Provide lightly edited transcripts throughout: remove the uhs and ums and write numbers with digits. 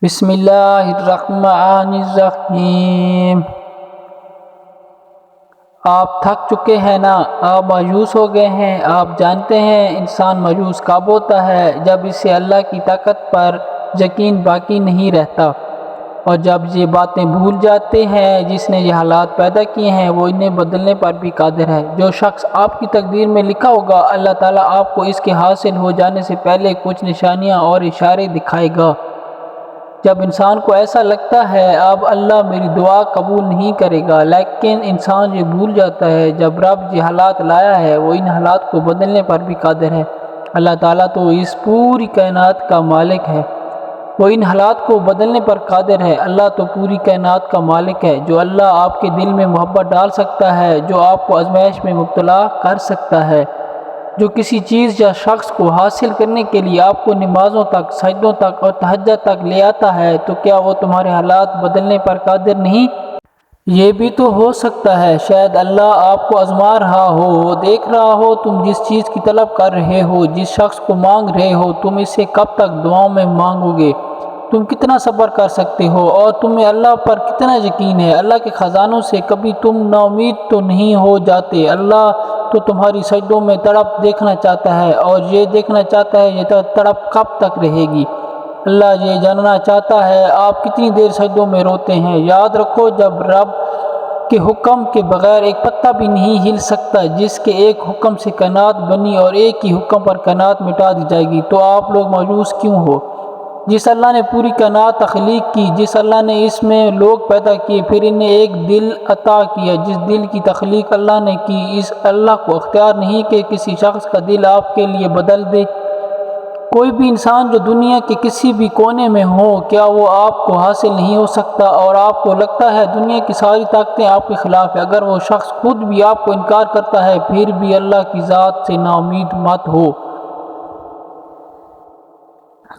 بسم اللہ الرحمن الرحیم۔ آپ تھک چکے ہیں نا، آپ مایوس ہو گئے ہیں۔ آپ جانتے ہیں انسان مایوس کب ہوتا ہے؟ جب اسے اللہ کی طاقت پر یقین باقی نہیں رہتا، اور جب یہ باتیں بھول جاتے ہیں جس نے یہ حالات پیدا کیے ہیں وہ انہیں بدلنے پر بھی قادر ہے۔ جو شخص آپ کی تقدیر میں لکھا ہوگا، اللہ تعالیٰ آپ کو اس کے حاصل ہو جانے سے پہلے کچھ نشانیاں اور اشارے دکھائے گا۔ جب انسان کو ایسا لگتا ہے اب اللہ میری دعا قبول نہیں کرے گا، لیکن انسان یہ بھول جاتا ہے جب رب یہ حالات لایا ہے وہ ان حالات کو بدلنے پر بھی قادر ہے۔ اللہ تعالیٰ تو اس پوری کائنات کا مالک ہے، وہ ان حالات کو بدلنے پر قادر ہے۔ اللہ تو پوری کائنات کا مالک ہے، جو اللہ آپ کے دل میں محبت ڈال سکتا ہے، جو آپ کو آزمائش میں مبتلا کر سکتا ہے، جو کسی چیز یا شخص کو حاصل کرنے کے لیے آپ کو نمازوں تک، سجدوں تک اور تہجد تک لے آتا ہے، تو کیا وہ تمہارے حالات بدلنے پر قادر نہیں؟ یہ بھی تو ہو سکتا ہے شاید اللہ آپ کو آزما رہا ہو، وہ دیکھ رہا ہو تم جس چیز کی طلب کر رہے ہو، جس شخص کو مانگ رہے ہو، تم اسے کب تک دعاؤں میں مانگو گے، تم کتنا صبر کر سکتے ہو، اور تمہیں اللہ پر کتنا یقین ہے۔ اللہ کے خزانوں سے کبھی تم نا امید تو نہیں ہو جاتے۔ اللہ تو تمہاری سجدوں میں تڑپ دیکھنا چاہتا ہے، اور یہ دیکھنا چاہتا ہے یہ تڑپ کب تک رہے گی۔ اللہ یہ جاننا چاہتا ہے آپ کتنی دیر سجدوں میں روتے ہیں۔ یاد رکھو جب رب کے حکم کے بغیر ایک پتا بھی نہیں ہل سکتا، جس کے ایک حکم سے کائنات بنی اور ایک ہی حکم پر کائنات مٹا دی جائے گی، تو آپ لوگ مایوس کیوں ہو؟ جس اللہ نے پوری کائنات تخلیق کی، جس اللہ نے اس میں لوگ پیدا کیے، پھر انہیں ایک دل عطا کیا، جس دل کی تخلیق اللہ نے کی، اس اللہ کو اختیار نہیں کہ کسی شخص کا دل آپ کے لیے بدل دے؟ کوئی بھی انسان جو دنیا کے کسی بھی کونے میں ہو، کیا وہ آپ کو حاصل نہیں ہو سکتا؟ اور آپ کو لگتا ہے دنیا کی ساری طاقتیں آپ کے خلاف ہیں، اگر وہ شخص خود بھی آپ کو انکار کرتا ہے، پھر بھی اللہ کی ذات سے نا امید مت ہو۔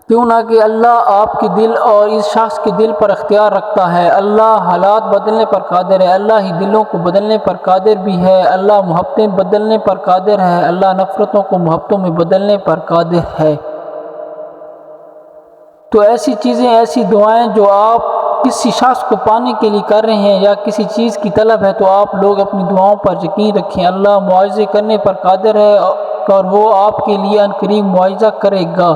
کیوں نہ کہ اللہ آپ کے دل اور اس شخص کے دل پر اختیار رکھتا ہے۔ اللہ حالات بدلنے پر قادر ہے، اللہ ہی دلوں کو بدلنے پر قادر بھی ہے۔ اللہ محبتیں بدلنے پر قادر ہے، اللہ نفرتوں کو محبتوں میں بدلنے پر قادر ہے۔ تو ایسی چیزیں، ایسی دعائیں جو آپ کسی شخص کو پانے کے لیے کر رہے ہیں یا کسی چیز کی طلب ہے، تو آپ لوگ اپنی دعاؤں پر یقین رکھیں۔ اللہ معاوضے کرنے پر قادر ہے، اور وہ آپ کے لیے عنقریب معاوضہ کرے گا۔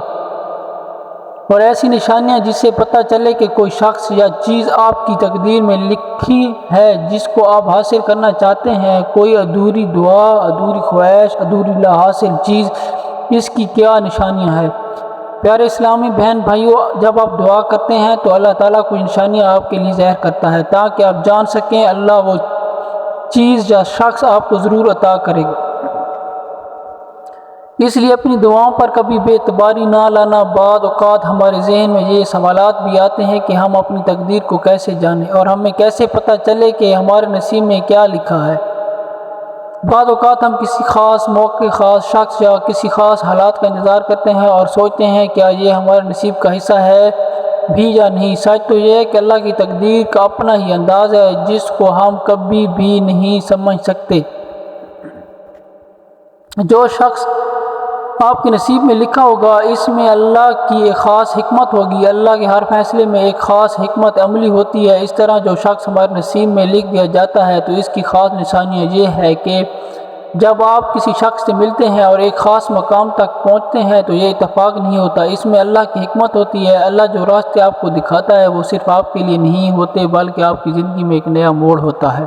اور ایسی نشانیاں جس سے پتہ چلے کہ کوئی شخص یا چیز آپ کی تقدیر میں لکھی ہے جس کو آپ حاصل کرنا چاہتے ہیں، کوئی ادھوری دعا، ادھوری خواہش، ادھوری لا حاصل چیز، اس کی کیا نشانیاں ہیں؟ پیارے اسلامی بہن بھائیوں، جب آپ دعا کرتے ہیں تو اللہ تعالیٰ کوئی نشانیاں آپ کے لیے ظاہر کرتا ہے، تاکہ آپ جان سکیں اللہ وہ چیز یا شخص آپ کو ضرور عطا کرے گا۔ اس لیے اپنی دعاؤں پر کبھی بے اعتباری نہ لانا۔ بعض اوقات ہمارے ذہن میں یہ سوالات بھی آتے ہیں کہ ہم اپنی تقدیر کو کیسے جانیں، اور ہمیں کیسے پتہ چلے کہ ہمارے نصیب میں کیا لکھا ہے۔ بعض اوقات ہم کسی خاص موقع، خاص شخص یا کسی خاص حالات کا انتظار کرتے ہیں اور سوچتے ہیں کیا یہ ہمارے نصیب کا حصہ ہے بھی یا نہیں۔ سچ تو یہ ہے کہ اللہ کی تقدیر کا اپنا ہی انداز ہے جس کو ہم کبھی بھی نہیں سمجھ سکتے۔ جو شخص آپ کے نصیب میں لکھا ہوگا اس میں اللہ کی ایک خاص حکمت ہوگی، اللہ کے ہر فیصلے میں ایک خاص حکمت عملی ہوتی ہے۔ اس طرح جو شخص ہمارے نصیب میں لکھ دیا جاتا ہے، تو اس کی خاص نشانیاں یہ ہے کہ جب آپ کسی شخص سے ملتے ہیں اور ایک خاص مقام تک پہنچتے ہیں تو یہ اتفاق نہیں ہوتا، اس میں اللہ کی حکمت ہوتی ہے۔ اللہ جو راستے آپ کو دکھاتا ہے وہ صرف آپ کے لیے نہیں ہوتے بلکہ آپ کی زندگی میں ایک نیا موڑ ہوتا ہے،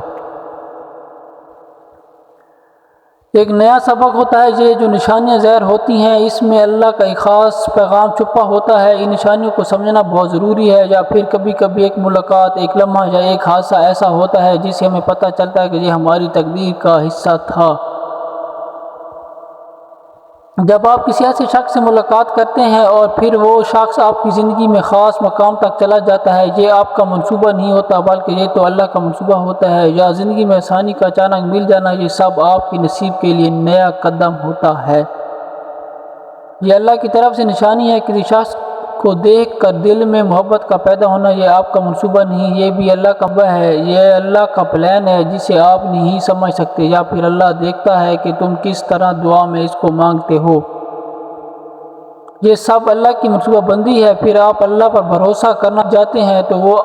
ایک نیا سبق ہوتا ہے۔ یہ جو نشانیاں ظاہر ہوتی ہیں اس میں اللہ کا ایک خاص پیغام چھپا ہوتا ہے۔ ان نشانیوں کو سمجھنا بہت ضروری ہے، یا پھر کبھی کبھی ایک ملاقات، ایک لمحہ یا ایک حادثہ ایسا ہوتا ہے جس سے ہمیں پتہ چلتا ہے کہ یہ ہماری تقدیر کا حصہ تھا۔ جب آپ کسی ایسے شخص سے ملاقات کرتے ہیں اور پھر وہ شخص آپ کی زندگی میں خاص مقام تک چلا جاتا ہے، یہ آپ کا منصوبہ نہیں ہوتا بلکہ یہ تو اللہ کا منصوبہ ہوتا ہے، یا زندگی میں آسانی کا اچانک مل جانا، یہ سب آپ کے نصیب کے لیے نیا قدم ہوتا ہے۔ یہ اللہ کی طرف سے نشانی ہے۔ کسی شخص کو دیکھ کر دل میں محبت کا پیدا ہونا یہ آپ کا منصوبہ نہیں، یہ بھی اللہ کا منصوبہ ہے، یہ اللہ کا پلان ہے جسے آپ نہیں سمجھ سکتے، یا پھر اللہ دیکھتا ہے کہ تم کس طرح دعا میں اس کو مانگتے ہو۔ یہ سب اللہ کی منصوبہ بندی ہے۔ پھر آپ اللہ پر بھروسہ کرنا چاہتے ہیں تو وہ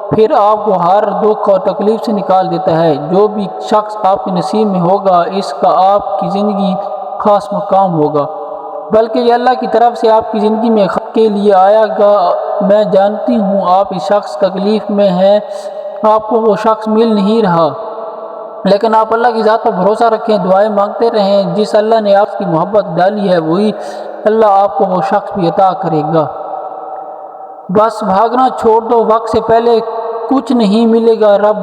پھر آپ کو ہر دکھ اور تکلیف سے نکال دیتا ہے۔ جو بھی شخص آپ کے نصیب میں ہوگا اس کا آپ کی زندگی خاص مقام ہوگا، بلکہ یہ اللہ کی طرف سے آپ کی زندگی میں خیر کے لیے آیا گا۔ میں جانتی ہوں آپ اس شخص تکلیف میں ہیں، آپ کو وہ شخص مل نہیں رہا، لیکن آپ اللہ کی ذات پر بھروسہ رکھیں، دعائیں مانگتے رہیں۔ جس اللہ نے آپ کی محبت ڈالی ہے وہی اللہ آپ کو وہ شخص بھی عطا کرے گا۔ بس بھاگنا چھوڑ دو، وقت سے پہلے کچھ نہیں ملے گا۔ رب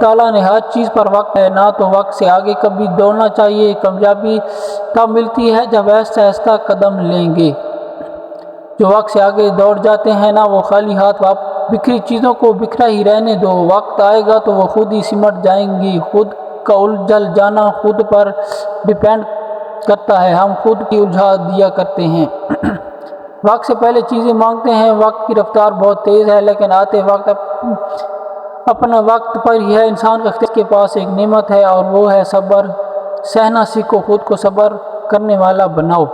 تعالیٰ نے ہر چیز پر وقت ہے، نہ تو وقت سے آگے کبھی دوڑنا چاہیے۔ کامیابی تب ملتی ہے جب آہستہ آہستہ قدم لیں گے۔ جو وقت سے آگے دوڑ جاتے ہیں نا وہ خالی ہاتھ واپس۔ بکھری چیزوں کو بکھرا ہی رہنے دو، وقت آئے گا تو وہ خود ہی سمٹ جائیں گی۔ خود کا الجھل جانا خود پر ڈیپینڈ کرتا ہے، ہم خود کی الجھا دیا کرتے ہیں۔ وقت سے پہلے چیزیں مانگتے ہیں۔ وقت کی رفتار بہت تیز ہے، لیکن آتے وقت اپنا وقت پر ہی ہے۔ انسان کا اختیار کے پاس ایک نعمت ہے اور وہ ہے صبر۔ سہنا سیکھو، خود کو صبر کرنے والا بناؤ۔